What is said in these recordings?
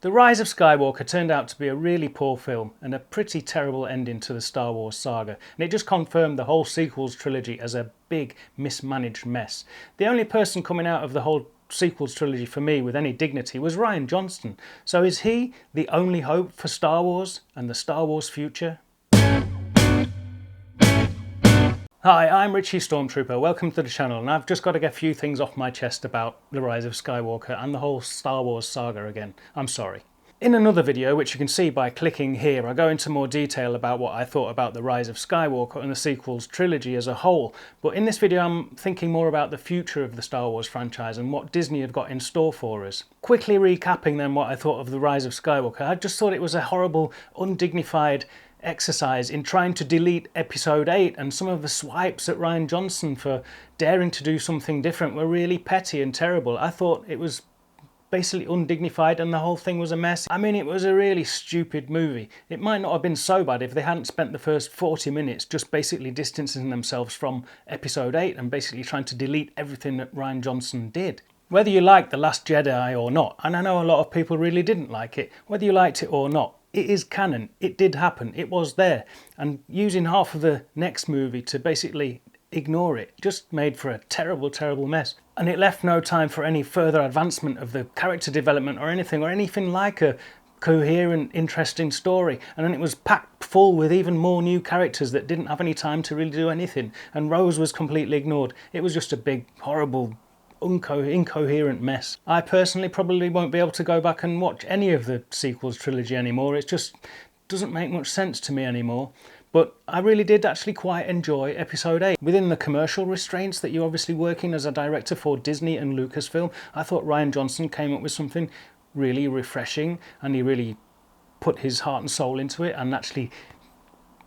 The Rise of Skywalker turned out to be a really poor film and a pretty terrible ending to the Star Wars saga, and it just confirmed the whole sequels trilogy as a big mismanaged mess. The only person coming out of the whole sequels trilogy for me with any dignity was Rian Johnson. So is he the only hope for Star Wars and the Star Wars future? Hi, I'm Richie Stormtrooper, welcome to the channel, and I've just got to get a few things off my chest about The Rise of Skywalker and the whole Star Wars saga again. I'm sorry. In another video, which you can see by clicking here, I go into more detail about what I thought about The Rise of Skywalker and the sequels trilogy as a whole, but in this video I'm thinking more about the future of the Star Wars franchise and what Disney have got in store for us. Quickly recapping then what I thought of The Rise of Skywalker, I just thought it was a horrible, undignified exercise in trying to delete episode 8, and some of the swipes at Rian Johnson for daring to do something different were really petty and terrible. I thought it was basically undignified and the whole thing was a mess. I mean, it was a really stupid movie. It might not have been so bad if they hadn't spent the first 40 minutes just basically distancing themselves from episode 8 and basically trying to delete everything that Rian Johnson did. Whether you like The Last Jedi or not, and I know a lot of people really didn't like it, whether you liked it or not, it is canon, it did happen, it was there, and using half of the next movie to basically ignore it just made for a terrible, terrible mess. And it left no time for any further advancement of the character development or anything like a coherent, interesting story. And then it was packed full with even more new characters that didn't have any time to really do anything, and Rose was completely ignored. It was just a big, horrible, incoherent mess. I personally probably won't be able to go back and watch any of the sequels trilogy anymore. It just doesn't make much sense to me anymore. But I really did actually quite enjoy episode 8. Within the commercial restraints that you're obviously working as a director for Disney and Lucasfilm, I thought Rian Johnson came up with something really refreshing, and he really put his heart and soul into it and actually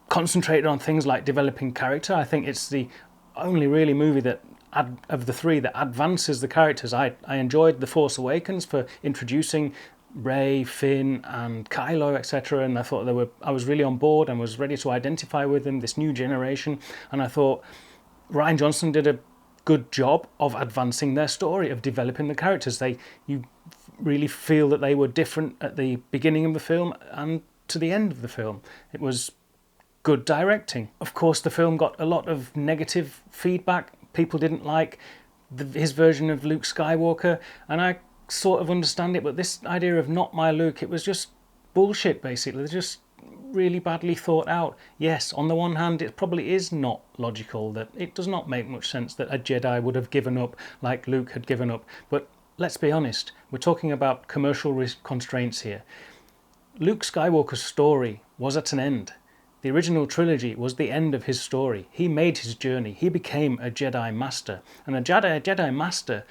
concentrated on things like developing character. I think it's the only really movie that of the three that advances the characters. I enjoyed The Force Awakens for introducing Rey, Finn and Kylo, etc., and I thought I was really on board and was ready to identify with them, this new generation, and I thought Rian Johnson did a good job of advancing their story, of developing the characters. You really feel that they were different at the beginning of the film and to the end of the film. It was good directing. Of course, the film got a lot of negative feedback. People didn't like his version of Luke Skywalker, and I sort of understand it, but this idea of not my Luke, it was just bullshit basically. They're just really badly thought out. Yes, on the one hand it probably is not logical, that it does not make much sense that a Jedi would have given up like Luke had given up, but let's be honest, we're talking about commercial constraints here. Luke Skywalker's story was at an end. The original trilogy was the end of his story. He made his journey. He became a Jedi Master. And a Jedi Master,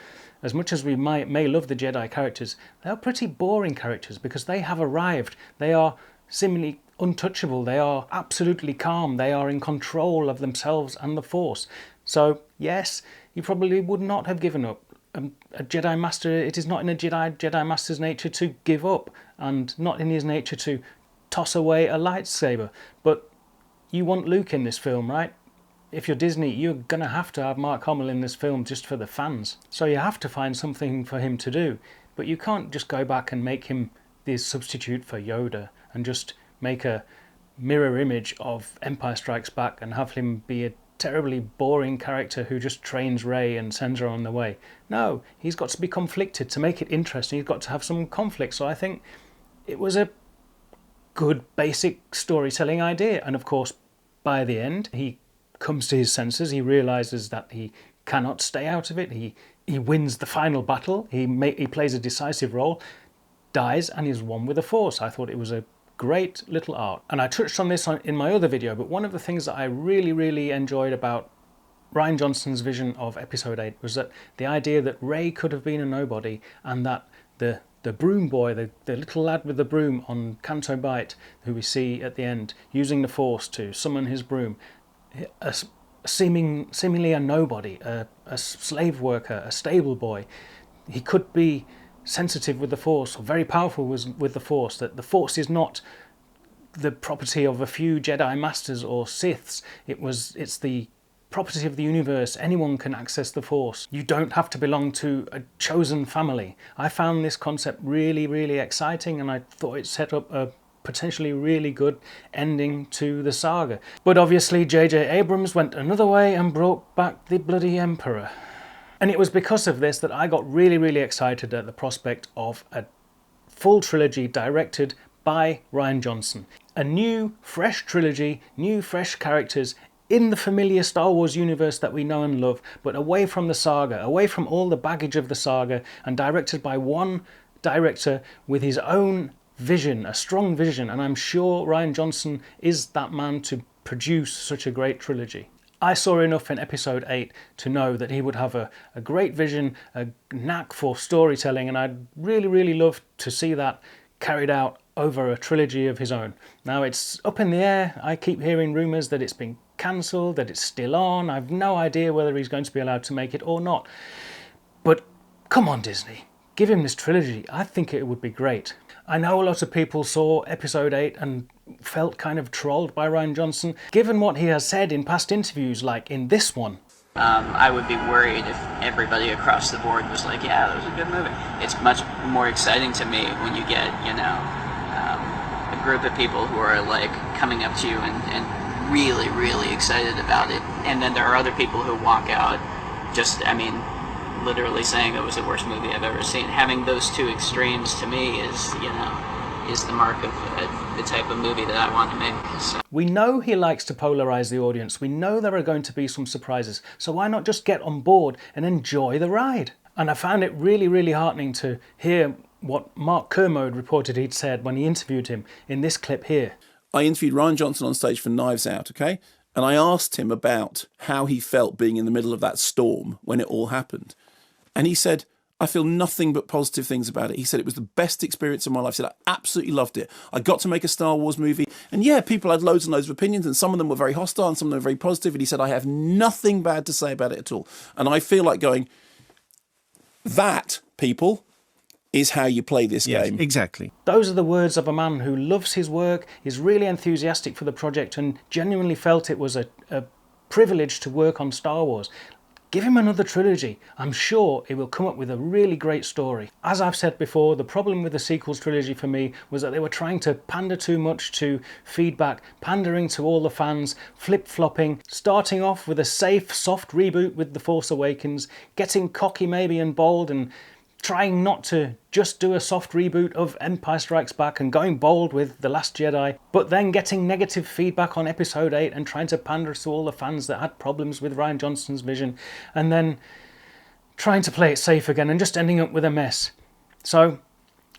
as much as we may love the Jedi characters, they are pretty boring characters because they have arrived. They are seemingly untouchable. They are absolutely calm. They are in control of themselves and the Force. So, yes, he probably would not have given up. A Jedi Master, it is not in a Jedi Master's nature to give up, and not in his nature to toss away a lightsaber. But you want Luke in this film, right? If you're Disney, you're going to have Mark Hamill in this film just for the fans. So you have to find something for him to do. But you can't just go back and make him the substitute for Yoda and just make a mirror image of Empire Strikes Back and have him be a terribly boring character who just trains Rey and sends her on the way. No, he's got to be conflicted to make it interesting. He's got to have some conflict. So I think it was a good basic storytelling idea, and of course by the end he comes to his senses. He realizes that he cannot stay out of it. He wins the final battle. He plays a decisive role, dies, and is one with the Force. I thought it was a great little arc, and I touched on this in my other video, but one of the things that I really enjoyed about Rian Johnson's vision of episode 8 was that the idea that Rey could have been a nobody, and that the broom boy, the little lad with the broom on Canto Bight, who we see at the end, using the Force to summon his broom, seemingly a nobody, a slave worker, a stable boy. He could be sensitive with the Force, or very powerful with the Force, that the Force is not the property of a few Jedi Masters or Siths. It's the property of the universe. Anyone can access the Force. You don't have to belong to a chosen family. I found this concept really, really exciting, and I thought it set up a potentially really good ending to the saga. But obviously J.J. Abrams went another way and brought back the bloody Emperor. And it was because of this that I got really, really excited at the prospect of a full trilogy directed by Rian Johnson. A new, fresh trilogy, new, fresh characters in the familiar Star Wars universe that we know and love, but away from the saga, away from all the baggage of the saga, and directed by one director with his own vision, a strong vision, and I'm sure Rian Johnson is that man to produce such a great trilogy. I saw enough in episode 8 to know that he would have a great vision, a knack for storytelling, and I'd really, really love to see that carried out over a trilogy of his own. Now it's up in the air. I keep hearing rumours that it's been cancelled, that it's still on. I've no idea whether he's going to be allowed to make it or not. But come on, Disney, give him this trilogy. I think it would be great. I know a lot of people saw episode 8 and felt kind of trolled by Rian Johnson. Given what he has said in past interviews, like in this one, I would be worried if everybody across the board was like, yeah, that was a good movie. It's much more exciting to me when you get, a group of people who are like coming up to you and really, really excited about it. And then there are other people who walk out literally saying it was the worst movie I've ever seen. Having those two extremes to me is the mark of the type of movie that I want to make. So. We know he likes to polarize the audience. We know there are going to be some surprises. So why not just get on board and enjoy the ride? And I found it really, really heartening to hear what Mark Kermode reported he'd said when he interviewed him in this clip here. I interviewed Rian Johnson on stage for Knives Out, okay? And I asked him about how he felt being in the middle of that storm when it all happened. And he said, I feel nothing but positive things about it. He said it was the best experience of my life. He said, I absolutely loved it. I got to make a Star Wars movie. And yeah, people had loads and loads of opinions, and some of them were very hostile and some of them were very positive. And he said, I have nothing bad to say about it at all. And I feel like going, that, people, is how you play this game. Exactly. Those are the words of a man who loves his work, is really enthusiastic for the project, and genuinely felt it was a privilege to work on Star Wars. Give him another trilogy. I'm sure it will come up with a really great story. As I've said before, the problem with the sequels trilogy for me was that they were trying to pander too much to feedback, pandering to all the fans, flip-flopping, starting off with a safe, soft reboot with The Force Awakens, getting cocky maybe and bold, and trying not to just do a soft reboot of Empire Strikes Back and going bold with The Last Jedi, but then getting negative feedback on episode 8 and trying to pander to all the fans that had problems with Rian Johnson's vision, and then trying to play it safe again and just ending up with a mess. So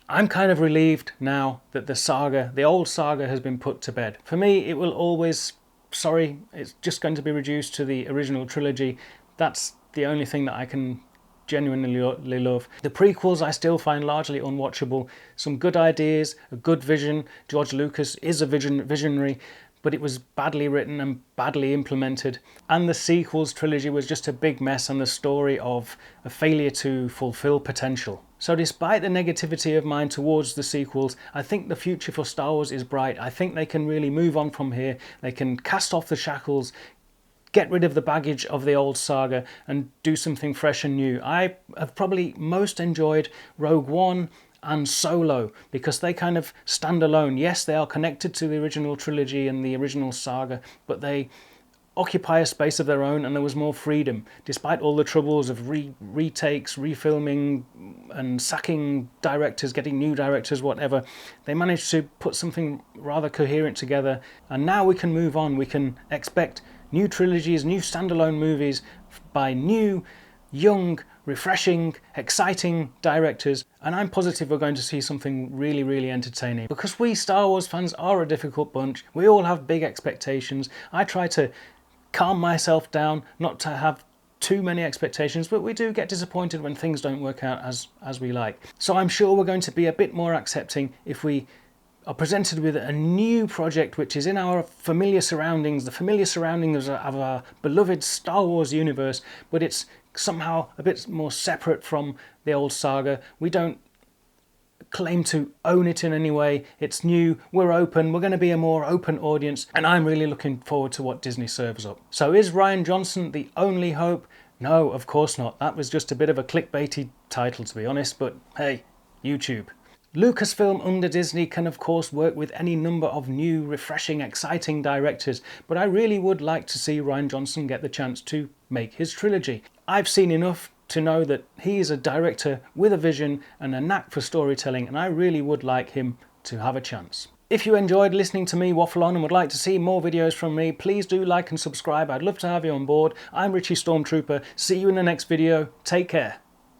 I'm kind of relieved now that the old saga has been put to bed. For me, it will always, it's just going to be reduced to the original trilogy. That's the only thing that I can genuinely love. The prequels I still find largely unwatchable. Some good ideas, a good vision. George Lucas is a visionary, but it was badly written and badly implemented. And the sequels trilogy was just a big mess and the story of a failure to fulfill potential. So despite the negativity of mine towards the sequels, I think the future for Star Wars is bright. I think they can really move on from here. They can cast off the shackles, get rid of the baggage of the old saga and do something fresh and new. I have probably most enjoyed Rogue One and Solo because they kind of stand alone. Yes, they are connected to the original trilogy and the original saga, but they occupy a space of their own and there was more freedom. Despite all the troubles of retakes, refilming and sacking directors, getting new directors, whatever, they managed to put something rather coherent together, and now we can move on. We can expect new trilogies, new standalone movies by new, young, refreshing, exciting directors, and I'm positive we're going to see something really, really entertaining. Because we Star Wars fans are a difficult bunch. We all have big expectations. I try to calm myself down, not to have too many expectations, but we do get disappointed when things don't work out as we like. So I'm sure we're going to be a bit more accepting if we are presented with a new project which is in our familiar surroundings, the familiar surroundings of our beloved Star Wars universe, but it's somehow a bit more separate from the old saga. We don't claim to own it in any way. It's new, we're open, we're going to be a more open audience, and I'm really looking forward to what Disney serves up. So is Rian Johnson the only hope? No, of course not. That was just a bit of a clickbaity title, to be honest, but hey, YouTube. Lucasfilm under Disney can of course work with any number of new, refreshing, exciting directors, but I really would like to see Rian Johnson get the chance to make his trilogy. I've seen enough to know that he is a director with a vision and a knack for storytelling, and I really would like him to have a chance. If you enjoyed listening to me waffle on and would like to see more videos from me, please do like and subscribe. I'd love to have you on board. I'm Richie Stormtrooper. See you in the next video. Take care.